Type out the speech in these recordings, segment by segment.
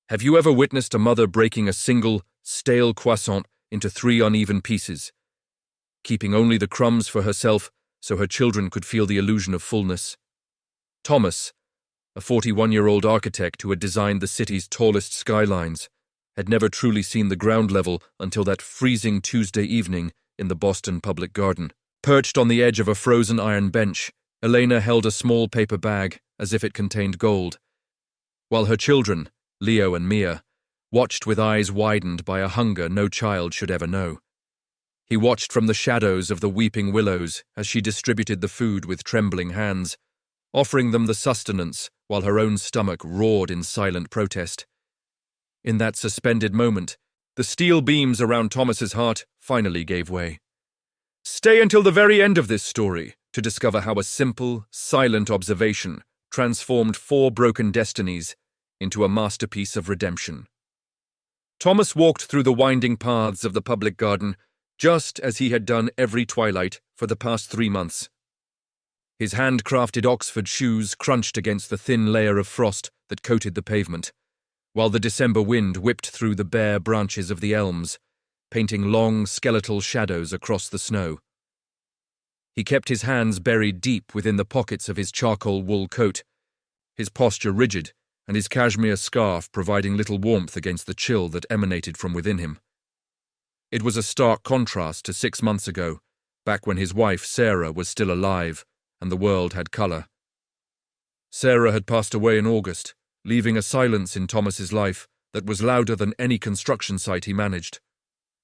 Have you ever witnessed a mother breaking a single, stale croissant into 3 uneven pieces, keeping only the crumbs for herself so her children could feel the illusion of fullness? Thomas, a 41-year-old architect who had designed the city's tallest skylines, had never truly seen the ground level until that freezing Tuesday evening in the Boston Public Garden. Perched on the edge of a frozen iron bench, Elena held a small paper bag as if it contained gold, while her children, Leo and Mia, watched with eyes widened by a hunger no child should ever know. He watched from the shadows of the weeping willows as she distributed the food with trembling hands, offering them the sustenance while her own stomach roared in silent protest. In that suspended moment, the steel beams around Thomas's heart finally gave way. Stay until the very end of this story to discover how a simple, silent observation transformed 4 broken destinies into a masterpiece of redemption. Thomas walked through the winding paths of the public garden just as he had done every twilight for the past 3 months. His handcrafted Oxford shoes crunched against the thin layer of frost that coated the pavement, while the December wind whipped through the bare branches of the elms, painting long skeletal shadows across the snow. He kept his hands buried deep within the pockets of his charcoal wool coat, his posture rigid and his cashmere scarf providing little warmth against the chill that emanated from within him. It was a stark contrast to 6 months ago, back when his wife Sarah was still alive and the world had colour. Sarah had passed away in August, leaving a silence in Thomas's life that was louder than any construction site he managed.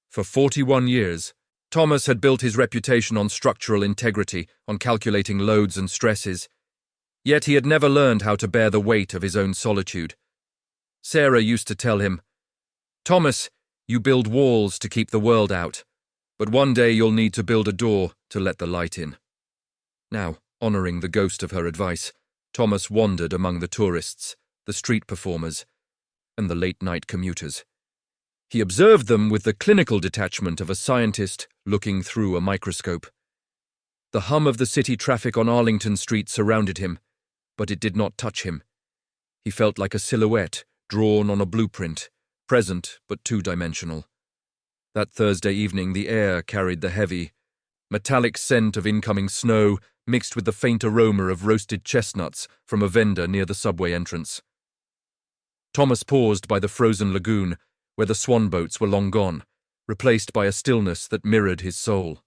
For 41 years, Thomas had built his reputation on structural integrity, on calculating loads and stresses, yet he had never learned how to bear the weight of his own solitude. Sarah used to tell him, "Thomas, you build walls to keep the world out, but one day you'll need to build a door to let the light in." Now, honouring the ghost of her advice, Thomas wandered among the tourists, the street performers, and the late-night commuters. He observed them with the clinical detachment of a scientist looking through a microscope. The hum of the city traffic on Arlington Street surrounded him, but it did not touch him. He felt like a silhouette drawn on a blueprint, present but two-dimensional. That Thursday evening the air carried the heavy, metallic scent of incoming snow mixed with the faint aroma of roasted chestnuts from a vendor near the subway entrance. Thomas paused by the frozen lagoon, where the swan boats were long gone, replaced by a stillness that mirrored his soul.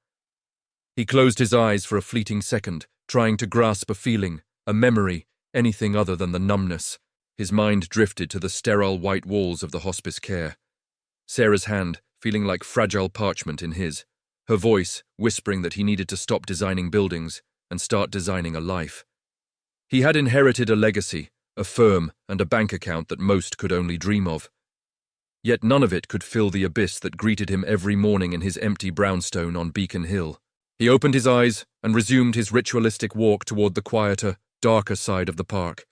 He closed his eyes for a fleeting second, trying to grasp a feeling, a memory, anything other than the numbness. His mind drifted to the sterile white walls of the hospice care. Sarah's hand, feeling like fragile parchment in his, her voice whispering that he needed to stop designing buildings and start designing a life. He had inherited a legacy, a firm, and a bank account that most could only dream of. Yet none of it could fill the abyss that greeted him every morning in his empty brownstone on Beacon Hill. He opened his eyes and resumed his ritualistic walk toward the quieter, darker side of the park,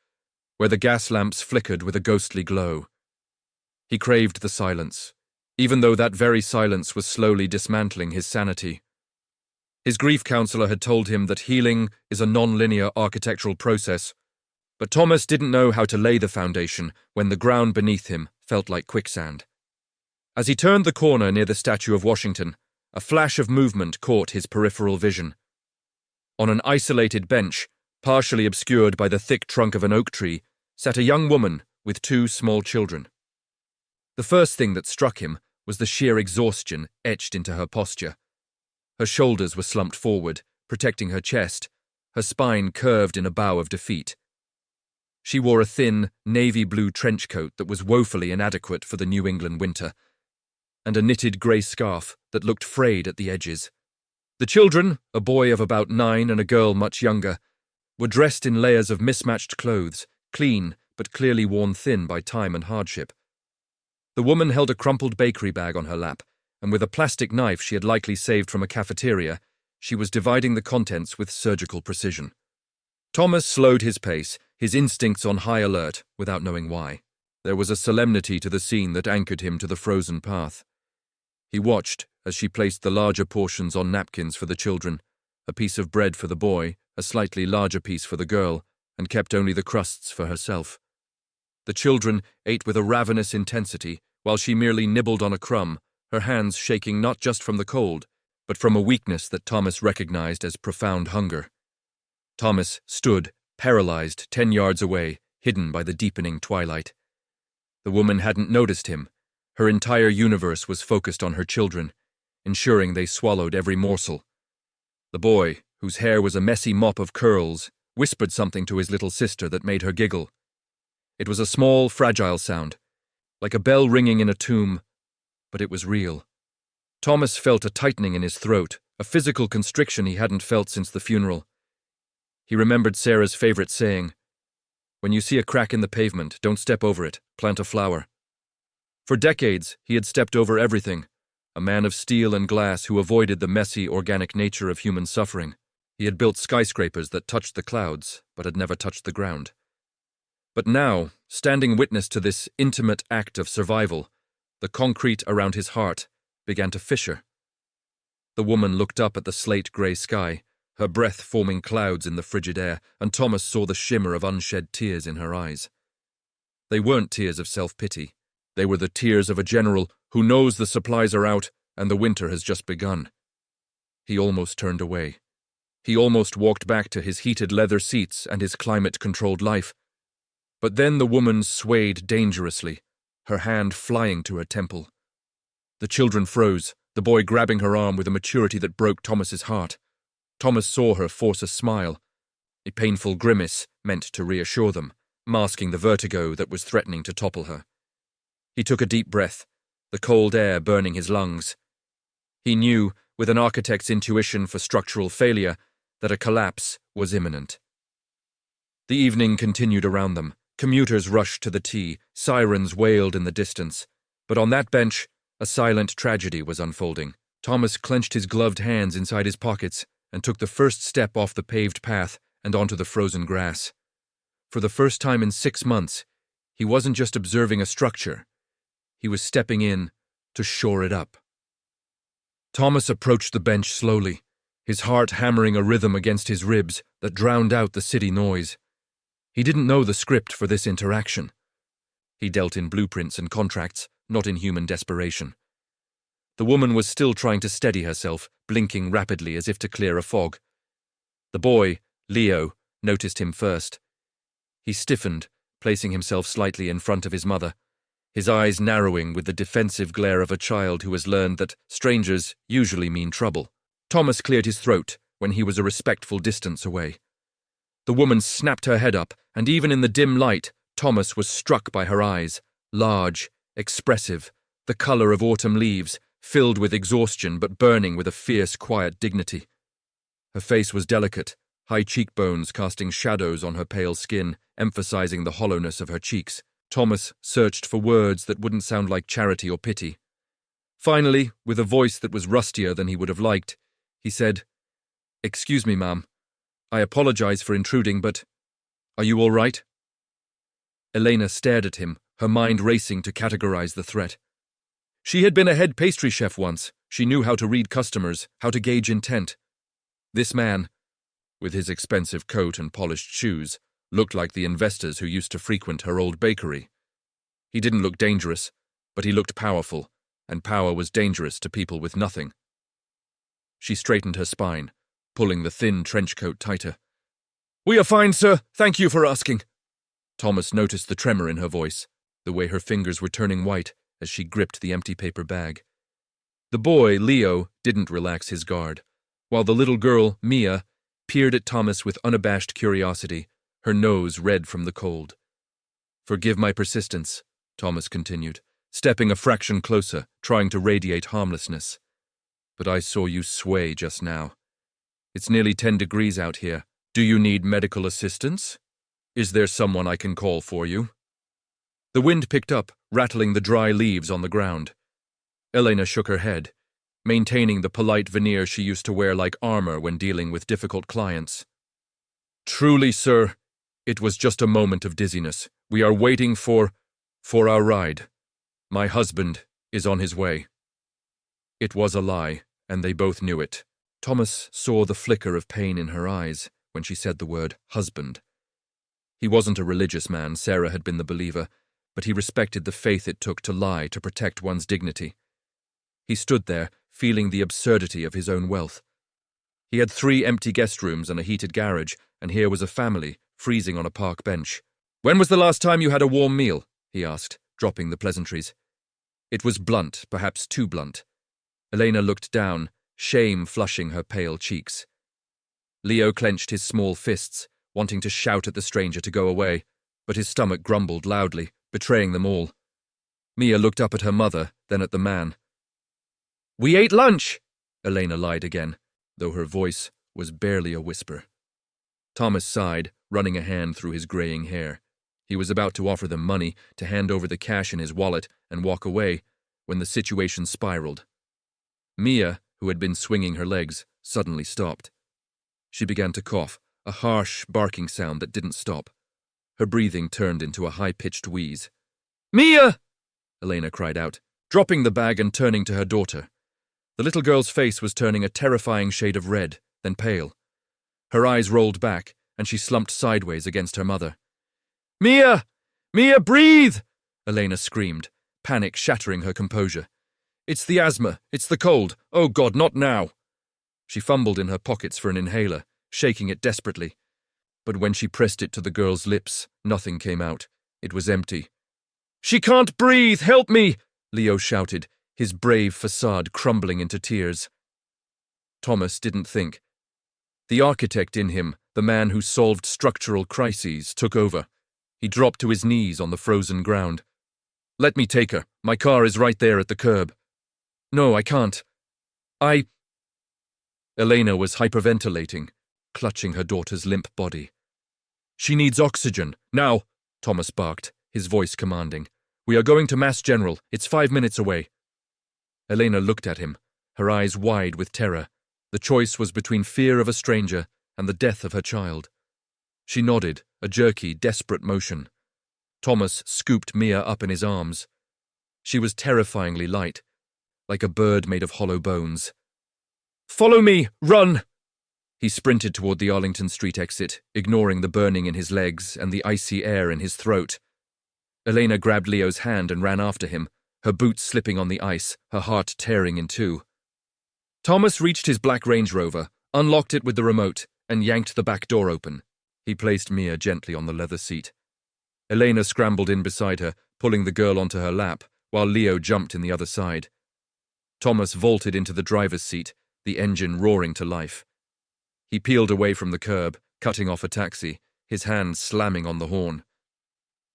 where the gas lamps flickered with a ghostly glow. He craved the silence, even though that very silence was slowly dismantling his sanity. His grief counselor had told him that healing is a non-linear architectural process, but Thomas didn't know how to lay the foundation when the ground beneath him felt like quicksand. As he turned the corner near the statue of Washington, a flash of movement caught his peripheral vision. On an isolated bench, partially obscured by the thick trunk of an oak tree, sat a young woman with 2 small children. The first thing that struck him was the sheer exhaustion etched into her posture. Her shoulders were slumped forward, protecting her chest, her spine curved in a bow of defeat. She wore a thin, navy blue trench coat that was woefully inadequate for the New England winter, and a knitted grey scarf that looked frayed at the edges. The children, a boy of about 9 and a girl much younger, were dressed in layers of mismatched clothes, clean but clearly worn thin by time and hardship. The woman held a crumpled bakery bag on her lap, and with a plastic knife she had likely saved from a cafeteria, she was dividing the contents with surgical precision. Thomas slowed his pace, his instincts on high alert, without knowing why. There was a solemnity to the scene that anchored him to the frozen path. He watched as she placed the larger portions on napkins for the children, a piece of bread for the boy, a slightly larger piece for the girl, and kept only the crusts for herself. The children ate with a ravenous intensity, while she merely nibbled on a crumb, her hands shaking not just from the cold, but from a weakness that Thomas recognized as profound hunger. Thomas stood, paralyzed, 10 yards away, hidden by the deepening twilight. The woman hadn't noticed him. Her entire universe was focused on her children, ensuring they swallowed every morsel. The boy, whose hair was a messy mop of curls, whispered something to his little sister that made her giggle. It was a small, fragile sound, like a bell ringing in a tomb, but it was real. Thomas felt a tightening in his throat, a physical constriction he hadn't felt since the funeral. He remembered Sarah's favorite saying, "When you see a crack in the pavement, don't step over it, plant a flower." For decades, he had stepped over everything, a man of steel and glass who avoided the messy, organic nature of human suffering. He had built skyscrapers that touched the clouds, but had never touched the ground. But now, standing witness to this intimate act of survival, the concrete around his heart began to fissure. The woman looked up at the slate-grey sky, her breath forming clouds in the frigid air, and Thomas saw the shimmer of unshed tears in her eyes. They weren't tears of self-pity. They were the tears of a general who knows the supplies are out and the winter has just begun. He almost turned away. He almost walked back to his heated leather seats and his climate-controlled life. But then the woman swayed dangerously, her hand flying to her temple. The children froze, the boy grabbing her arm with a maturity that broke Thomas's heart. Thomas saw her force a smile, a painful grimace meant to reassure them, masking the vertigo that was threatening to topple her. He took a deep breath, the cold air burning his lungs. He knew, with an architect's intuition for structural failure, that a collapse was imminent. The evening continued around them. Commuters rushed to the tea, sirens wailed in the distance. But on that bench, a silent tragedy was unfolding. Thomas clenched his gloved hands inside his pockets and took the first step off the paved path and onto the frozen grass. For the first time in 6 months, he wasn't just observing a structure. He was stepping in to shore it up. Thomas approached the bench slowly, his heart hammering a rhythm against his ribs that drowned out the city noise. He didn't know the script for this interaction. He dealt in blueprints and contracts, not in human desperation. The woman was still trying to steady herself, blinking rapidly as if to clear a fog. The boy, Leo, noticed him first. He stiffened, placing himself slightly in front of his mother, his eyes narrowing with the defensive glare of a child who has learned that strangers usually mean trouble. Thomas cleared his throat when he was a respectful distance away. The woman snapped her head up, and even in the dim light, Thomas was struck by her eyes, large, expressive, the color of autumn leaves, filled with exhaustion but burning with a fierce, quiet dignity. Her face was delicate, high cheekbones casting shadows on her pale skin, emphasizing the hollowness of her cheeks. Thomas searched for words that wouldn't sound like charity or pity. Finally, with a voice that was rustier than he would have liked, he said, "Excuse me, ma'am. I apologize for intruding, but are you all right?" Elena stared at him, her mind racing to categorize the threat. She had been a head pastry chef once. She knew how to read customers, how to gauge intent. This man, with his expensive coat and polished shoes, looked like the investors who used to frequent her old bakery. He didn't look dangerous, but he looked powerful, and power was dangerous to people with nothing. She straightened her spine, pulling the thin trench coat tighter. "We are fine, sir. Thank you for asking." Thomas noticed the tremor in her voice, the way her fingers were turning white as she gripped the empty paper bag. The boy, Leo, didn't relax his guard, while the little girl, Mia, peered at Thomas with unabashed curiosity, her nose red from the cold. "Forgive my persistence," Thomas continued, stepping a fraction closer, trying to radiate harmlessness. "But I saw you sway just now. It's nearly 10 degrees out here. Do you need medical assistance? Is there someone I can call for you?" The wind picked up, rattling the dry leaves on the ground. Elena shook her head, maintaining the polite veneer she used to wear like armor when dealing with difficult clients. "Truly, sir, it was just a moment of dizziness. We are waiting for our ride. My husband is on his way." It was a lie, and they both knew it. Thomas saw the flicker of pain in her eyes when she said the word husband. He wasn't a religious man, Sarah had been the believer, but he respected the faith it took to lie to protect one's dignity. He stood there, feeling the absurdity of his own wealth. He had 3 empty guest rooms and a heated garage, and here was a family, freezing on a park bench. "When was the last time you had a warm meal?" he asked, dropping the pleasantries. It was blunt, perhaps too blunt. Elena looked down, shame flushing her pale cheeks. Leo clenched his small fists, wanting to shout at the stranger to go away, but his stomach grumbled loudly, betraying them all. Mia looked up at her mother, then at the man. "We ate lunch," Elena lied again, though her voice was barely a whisper. Thomas sighed, running a hand through his graying hair. He was about to offer them money, to hand over the cash in his wallet and walk away, when the situation spiraled. Mia, who had been swinging her legs, suddenly stopped. She began to cough, a harsh, barking sound that didn't stop. Her breathing turned into a high-pitched wheeze. "Mia!" Elena cried out, dropping the bag and turning to her daughter. The little girl's face was turning a terrifying shade of red, then pale. Her eyes rolled back, and she slumped sideways against her mother. "Mia! Mia, breathe!" Elena screamed, panic shattering her composure. "It's the asthma. It's the cold. Oh God, not now!" She fumbled in her pockets for an inhaler, shaking it desperately. But when she pressed it to the girl's lips, nothing came out. It was empty. "She can't breathe! Help me!" Leo shouted, his brave facade crumbling into tears. Thomas didn't think. The architect in him, the man who solved structural crises, took over. He dropped to his knees on the frozen ground. "Let me take her. My car is right there at the curb." "No, I can't. Elena was hyperventilating, clutching her daughter's limp body. "She needs oxygen. Now!" Thomas barked, his voice commanding. "We are going to Mass General. It's 5 minutes away." Elena looked at him, her eyes wide with terror. The choice was between fear of a stranger and the death of her child. She nodded, a jerky, desperate motion. Thomas scooped Mia up in his arms. She was terrifyingly light, like a bird made of hollow bones. "Follow me! Run!" He sprinted toward the Arlington Street exit, ignoring the burning in his legs and the icy air in his throat. Elena grabbed Leo's hand and ran after him, her boots slipping on the ice, her heart tearing in two. Thomas reached his black Range Rover, unlocked it with the remote, and yanked the back door open. He placed Mia gently on the leather seat. Elena scrambled in beside her, pulling the girl onto her lap, while Leo jumped in the other side. Thomas vaulted into the driver's seat, the engine roaring to life. He peeled away from the curb, cutting off a taxi, his hand slamming on the horn.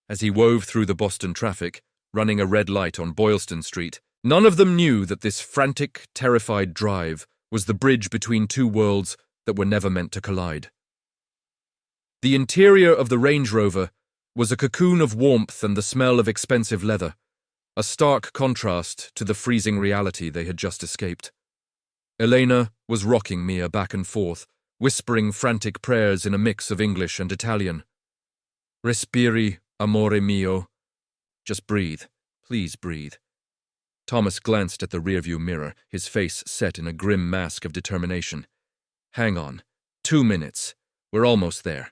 As he wove through the Boston traffic, running a red light on Boylston Street, none of them knew that this frantic, terrified drive was the bridge between two worlds that were never meant to collide. The interior of the Range Rover was a cocoon of warmth and the smell of expensive leather, a stark contrast to the freezing reality they had just escaped. Elena was rocking Mia back and forth, whispering frantic prayers in a mix of English and Italian. "Respiri, amore mio." Just breathe. Please breathe. Thomas glanced at the rearview mirror, his face set in a grim mask of determination. "Hang on. 2 minutes. We're almost there."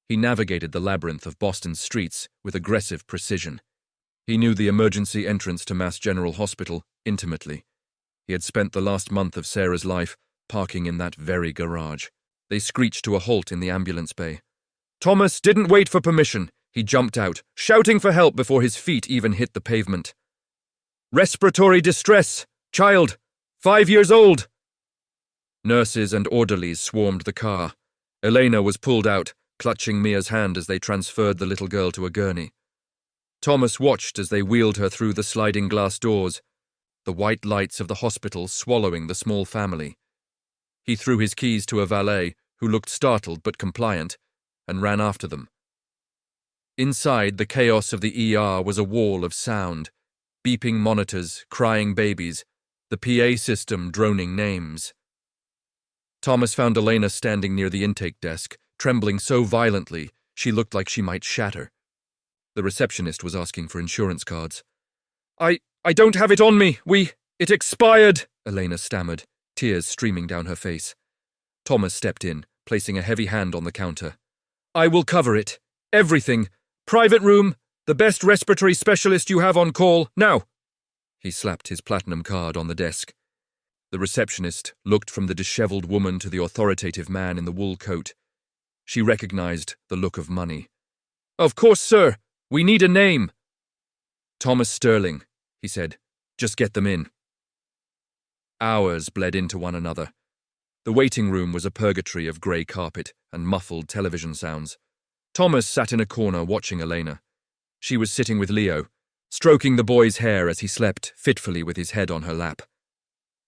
He navigated the labyrinth of Boston's streets with aggressive precision. He knew the emergency entrance to Mass General Hospital intimately. He had spent the last month of Sarah's life parking in that very garage. They screeched to a halt in the ambulance bay. Thomas didn't wait for permission. He jumped out, shouting for help before his feet even hit the pavement. "Respiratory distress! Child! 5 years old!" Nurses and orderlies swarmed the car. Elena was pulled out, clutching Mia's hand as they transferred the little girl to a gurney. Thomas watched as they wheeled her through the sliding glass doors, the white lights of the hospital swallowing the small family. He threw his keys to a valet, who looked startled but compliant, and ran after them. Inside the chaos of the ER was a wall of sound, beeping monitors, crying babies, the PA system droning names. Thomas found Elena standing near the intake desk, trembling so violently she looked like she might shatter. The receptionist was asking for insurance cards. I don't have it on me. It expired," Elena stammered, tears streaming down her face. Thomas stepped in, placing a heavy hand on the counter. I will cover it. Everything. Private room, the best respiratory specialist you have on call, now. He slapped his platinum card on the desk. The receptionist looked from the disheveled woman to the authoritative man in the wool coat. She recognized the look of money. Of course, sir. We need a name. Thomas Sterling, he said. Just get them in. Hours bled into one another. The waiting room was a purgatory of grey carpet and muffled television sounds. Thomas sat in a corner watching Elena. She was sitting with Leo, stroking the boy's hair as he slept fitfully with his head on her lap.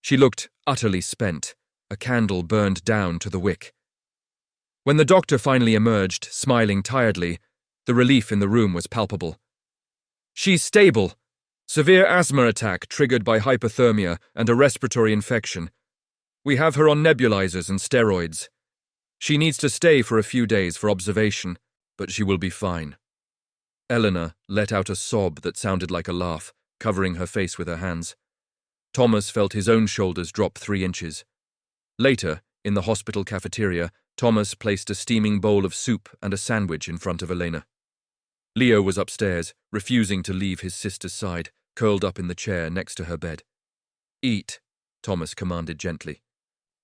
She looked utterly spent, a candle burned down to the wick. When the doctor finally emerged, smiling tiredly, the relief in the room was palpable. She's stable. Severe asthma attack triggered by hypothermia and a respiratory infection. We have her on nebulizers and steroids. She needs to stay for a few days for observation, but she will be fine. Eleanor let out a sob that sounded like a laugh, covering her face with her hands. Thomas felt his own shoulders drop 3 inches. Later, in the hospital cafeteria, Thomas placed a steaming bowl of soup and a sandwich in front of Elena. Leo was upstairs, refusing to leave his sister's side, curled up in the chair next to her bed. Eat, Thomas commanded gently.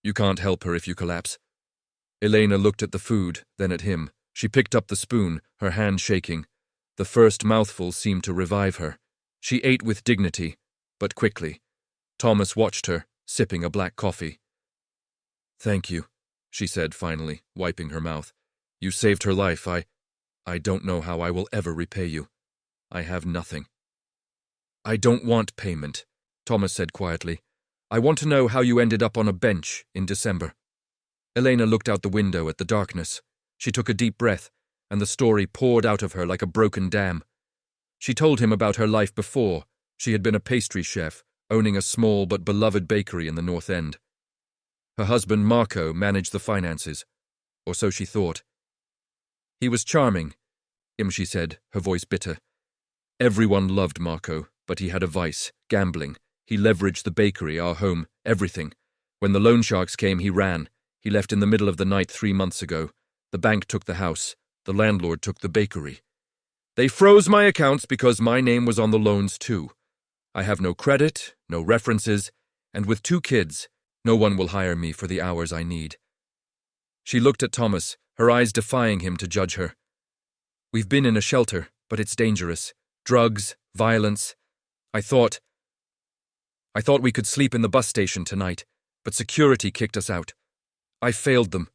You can't help her if you collapse. Elena looked at the food, then at him. She picked up the spoon, her hand shaking. The first mouthful seemed to revive her. She ate with dignity, but quickly. Thomas watched her, sipping a black coffee. Thank you, she said finally, wiping her mouth. You saved her life. I don't know how I will ever repay you. I have nothing. I don't want payment, Thomas said quietly. I want to know how you ended up on a bench in December. Elena looked out the window at the darkness. She took a deep breath, and the story poured out of her like a broken dam. She told him about her life before. She had been a pastry chef, owning a small but beloved bakery in the North End. Her husband, Marco, managed the finances, or so she thought. He was charming, she said, her voice bitter. Everyone loved Marco, but he had a vice, gambling. He leveraged the bakery, our home, everything. When the loan sharks came, he ran. He left in the middle of the night 3 months ago. The bank took the house. The landlord took the bakery. They froze my accounts because my name was on the loans too. I have no credit, no references, and with 2 kids, no one will hire me for the hours I need. She looked at Thomas, her eyes defying him to judge her. We've been in a shelter, but it's dangerous. Drugs, violence. I thought we could sleep in the bus station tonight, but security kicked us out. I failed them.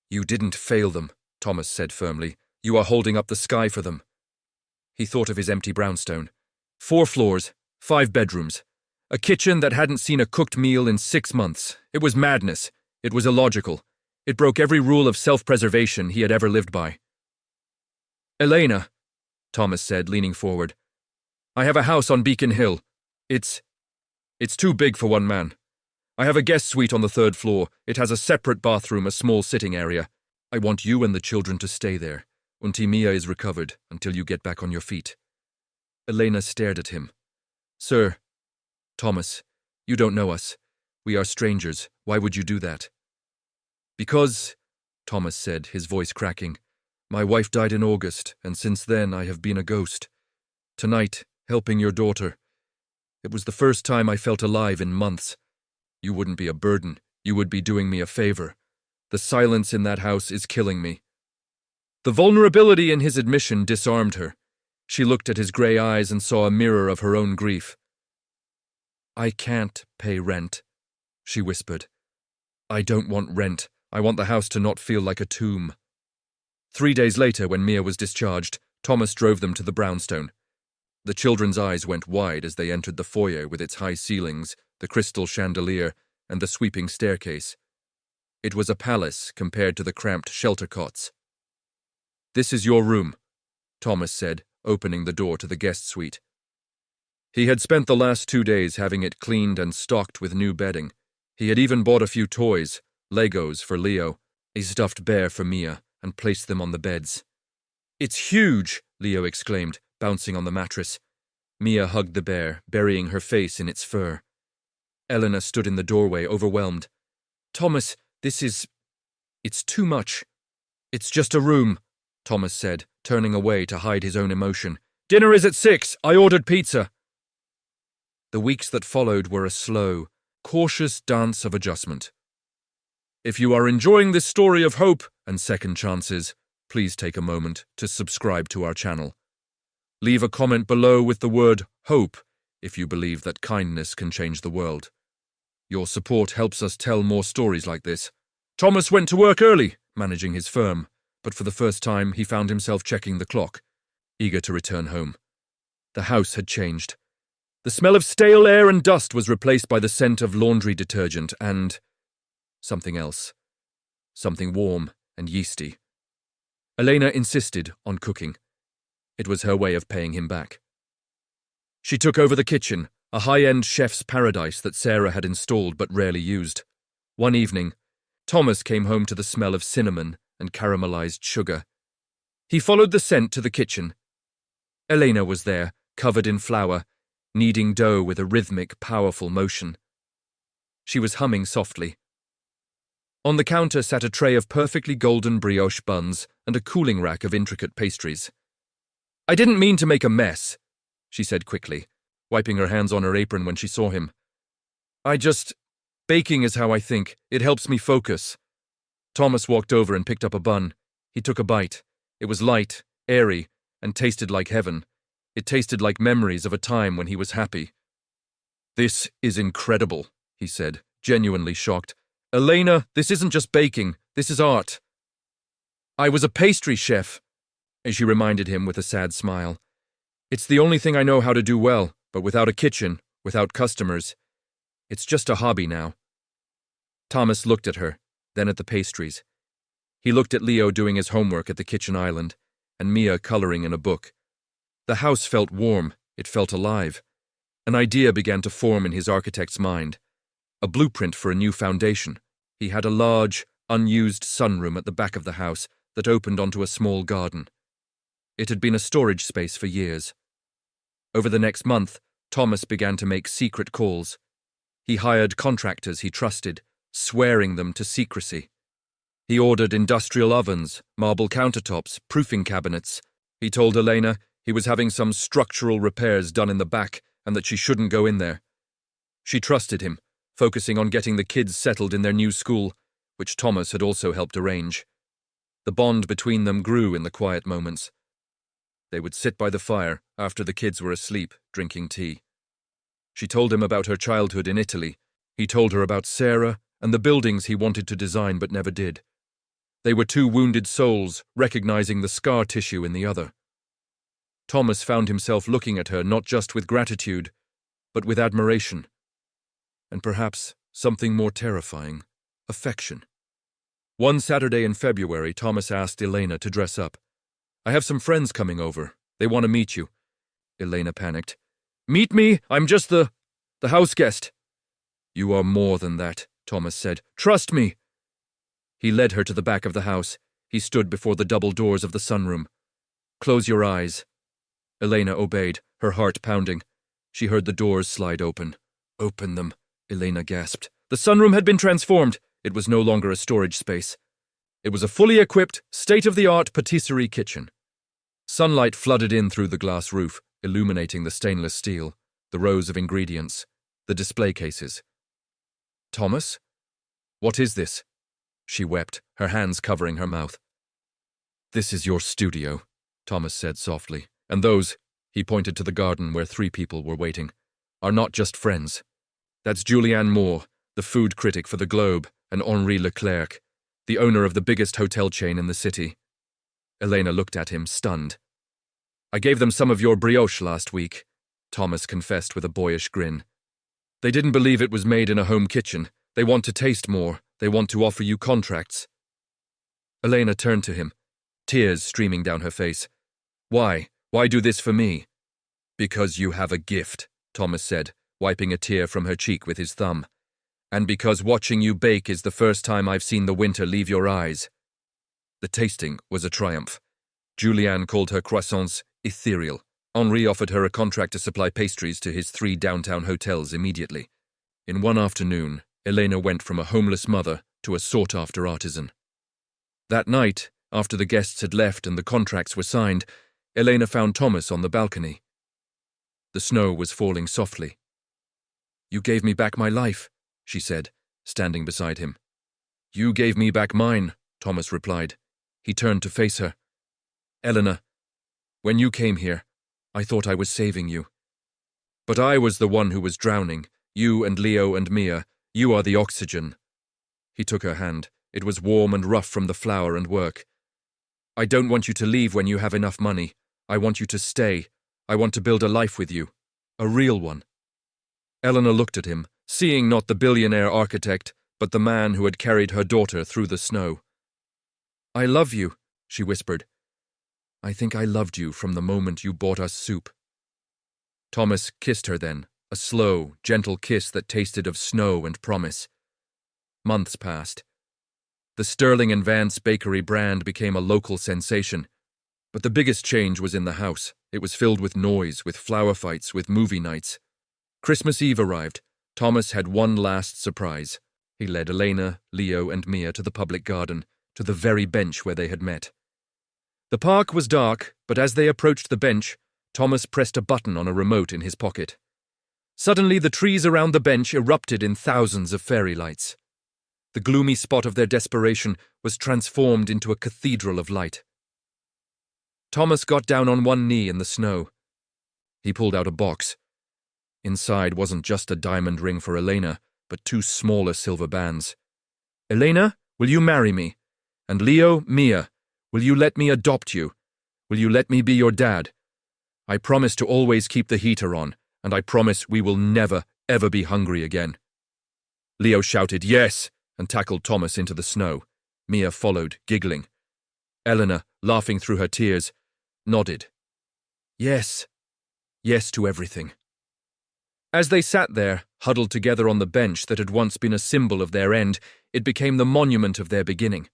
You didn't fail them, Thomas said firmly. You are holding up the sky for them. He thought of his empty brownstone. 4 floors, 5 bedrooms. A kitchen that hadn't seen a cooked meal in 6 months. It was madness. It was illogical. It broke every rule of self-preservation he had ever lived by. Elena, Thomas said, leaning forward. I have a house on Beacon Hill. It's too big for one man. I have a guest suite on the 3rd floor. It has a separate bathroom, a small sitting area. I want you and the children to stay there, until Mia is recovered, until you get back on your feet. Elena stared at him. Sir, Thomas, you don't know us. We are strangers. Why would you do that? Because, Thomas said, his voice cracking, my wife died in August, and since then I have been a ghost. Tonight, helping your daughter. It was the first time I felt alive in months. You wouldn't be a burden. You would be doing me a favor. The silence in that house is killing me. The vulnerability in his admission disarmed her. She looked at his grey eyes and saw a mirror of her own grief. I can't pay rent, she whispered. I don't want rent. I want the house to not feel like a tomb. 3 days later, when Mia was discharged, Thomas drove them to the brownstone. The children's eyes went wide as they entered the foyer with its high ceilings, the crystal chandelier, and the sweeping staircase. It was a palace compared to the cramped shelter cots. This is your room, Thomas said, opening the door to the guest suite. He had spent the last 2 days having it cleaned and stocked with new bedding. He had even bought a few toys, Legos for Leo, a stuffed bear for Mia, and placed them on the beds. It's huge, Leo exclaimed, bouncing on the mattress. Mia hugged the bear, burying her face in its fur. Elena stood in the doorway, overwhelmed. Thomas, it's too much. It's just a room, Thomas said, turning away to hide his own emotion. Dinner is at 6. I ordered pizza. The weeks that followed were a slow, cautious dance of adjustment. If you are enjoying this story of hope and second chances, please take a moment to subscribe to our channel. Leave a comment below with the word hope if you believe that kindness can change the world. Your support helps us tell more stories like this. Thomas went to work early, managing his firm, but for the first time he found himself checking the clock, eager to return home. The house had changed. The smell of stale air and dust was replaced by the scent of laundry detergent and something else. Something warm and yeasty. Elena insisted on cooking. It was her way of paying him back. She took over the kitchen, a high-end chef's paradise that Sarah had installed but rarely used. One evening, Thomas came home to the smell of cinnamon and caramelized sugar. He followed the scent to the kitchen. Elena was there, covered in flour, kneading dough with a rhythmic, powerful motion. She was humming softly. On the counter sat a tray of perfectly golden brioche buns and a cooling rack of intricate pastries. I didn't mean to make a mess, she said quickly, wiping her hands on her apron when she saw him. Baking is how I think. It helps me focus. Thomas walked over and picked up a bun. He took a bite. It was light, airy, and tasted like heaven. It tasted like memories of a time when he was happy. This is incredible, he said, genuinely shocked. Elena, this isn't just baking. This is art. I was a pastry chef, she reminded him with a sad smile. It's the only thing I know how to do well, but without a kitchen, without customers. It's just a hobby now. Thomas looked at her, then at the pastries. He looked at Leo doing his homework at the kitchen island, and Mia coloring in a book. The house felt warm, it felt alive. An idea began to form in his architect's mind. A blueprint for a new foundation. He had a large, unused sunroom at the back of the house that opened onto a small garden. It had been a storage space for years. Over the next month, Thomas began to make secret calls. He hired contractors he trusted, swearing them to secrecy. He ordered industrial ovens, marble countertops, proofing cabinets. He told Elena he was having some structural repairs done in the back and that she shouldn't go in there. She trusted him, focusing on getting the kids settled in their new school, which Thomas had also helped arrange. The bond between them grew in the quiet moments. They would sit by the fire after the kids were asleep, drinking tea. She told him about her childhood in Italy. He told her about Sarah and the buildings he wanted to design but never did. They were two wounded souls, recognizing the scar tissue in the other. Thomas found himself looking at her not just with gratitude, but with admiration. And perhaps something more terrifying, affection. One Saturday in February, Thomas asked Elena to dress up. I have some friends coming over. They want to meet you. Elena panicked. Meet me? I'm just the house guest. You are more than that, Thomas said. Trust me. He led her to the back of the house. He stood before the double doors of the sunroom. Close your eyes. Elena obeyed, her heart pounding. She heard the doors slide open. Open them, Elena gasped. The sunroom had been transformed. It was no longer a storage space. It was a fully equipped, state-of-the-art patisserie kitchen. Sunlight flooded in through the glass roof, illuminating the stainless steel, the rows of ingredients, the display cases. Thomas? What is this? She wept, her hands covering her mouth. This is your studio, Thomas said softly, and those, he pointed to the garden where 3 people were waiting, are not just friends. That's Julianne Moore, the food critic for the Globe, and Henri Leclerc, the owner of the biggest hotel chain in the city. Elena looked at him, stunned. I gave them some of your brioche last week, Thomas confessed with a boyish grin. They didn't believe it was made in a home kitchen. They want to taste more. They want to offer you contracts. Elena turned to him, tears streaming down her face. Why? Why do this for me? Because you have a gift, Thomas said, wiping a tear from her cheek with his thumb. And because watching you bake is the first time I've seen the winter leave your eyes. The tasting was a triumph. Julianne called her croissants ethereal. Henri offered her a contract to supply pastries to his 3 downtown hotels immediately. In one afternoon, Elena went from a homeless mother to a sought-after artisan. That night, After the guests had left and the contracts were signed, Elena found Thomas on the balcony. The snow was falling softly. "You gave me back my life," she said, standing beside him. "You gave me back mine," Thomas replied. He turned to face her. "Elena, when you came here, I thought I was saving you. But I was the one who was drowning. You and Leo and Mia, you are the oxygen." He took her hand. It was warm and rough from the flour and work. "I don't want you to leave when you have enough money. I want you to stay. I want to build a life with you. A real one." Elena looked at him, seeing not the billionaire architect, but the man who had carried her daughter through the snow. "I love you," she whispered. "I think I loved you from the moment you bought us soup." Thomas kissed her then, a slow, gentle kiss that tasted of snow and promise. Months passed. The Sterling and Vance bakery brand became a local sensation. But the biggest change was in the house. It was filled with noise, with flower fights, with movie nights. Christmas Eve arrived. Thomas had one last surprise. He led Elena, Leo, and Mia to the public garden, to the very bench where they had met. The park was dark, but as they approached the bench, Thomas pressed a button on a remote in his pocket. Suddenly, the trees around the bench erupted in thousands of fairy lights. The gloomy spot of their desperation was transformed into a cathedral of light. Thomas got down on one knee in the snow. He pulled out a box. Inside wasn't just a diamond ring for Elena, but 2 smaller silver bands. "Elena, will you marry me? And Leo, Mia, will you let me adopt you? Will you let me be your dad? I promise to always keep the heater on, and I promise we will never, ever be hungry again." Leo shouted, "Yes!" and tackled Thomas into the snow. Mia followed, giggling. Elena, laughing through her tears, nodded. Yes. Yes to everything. As they sat there, huddled together on the bench that had once been a symbol of their end, it became the monument of their beginning.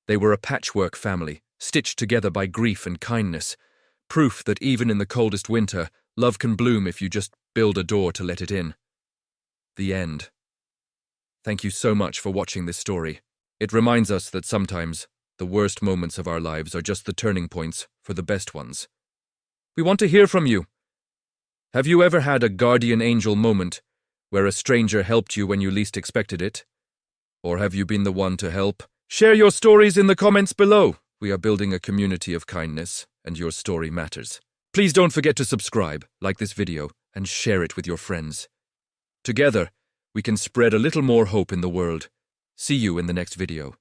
They were a patchwork family, stitched together by grief and kindness, proof that even in the coldest winter, love can bloom if you just build a door to let it in. The end. Thank you so much for watching this story. It reminds us that sometimes the worst moments of our lives are just the turning points for the best ones. We want to hear from you. Have you ever had a guardian angel moment where a stranger helped you when you least expected it? Or have you been the one to help? Share your stories in the comments below. We are building a community of kindness, and your story matters. Please don't forget to subscribe, like this video, and share it with your friends. Together, we can spread a little more hope in the world. See you in the next video.